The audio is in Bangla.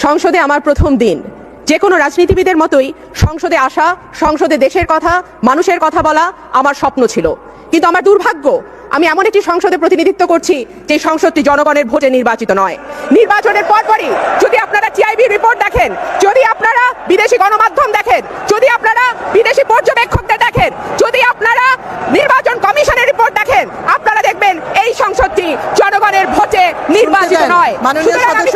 সংসদে আমার প্রথম দিন। যে কোনো রাজনীতিবিদের মতোই সংসদে আসা, সংসদে দেশের কথা, মানুষের কথা বলা আমার স্বপ্ন ছিল। কিন্তু আমার দুর্ভাগ্য, আমি এমন একটি সংসদে প্রতিনিধিত্ব করছি যে সংসদটি জনগণের ভোটে নির্বাচিত নয়। নির্বাচনের পরপরই যদি আপনারা টিআইবি রিপোর্ট দেখেন, যদি আপনারা বিদেশি গণমাধ্যম দেখেন, যদি আপনারা বিদেশি পর্যবেক্ষকদের দেখেন, যদি আপনারা নির্বাচন কমিশনের রিপোর্ট দেখেন, আপনারা দেখবেন এই সংসদটি জনগণের ভোটে নির্বাচিত নয়। সুতরাং আমি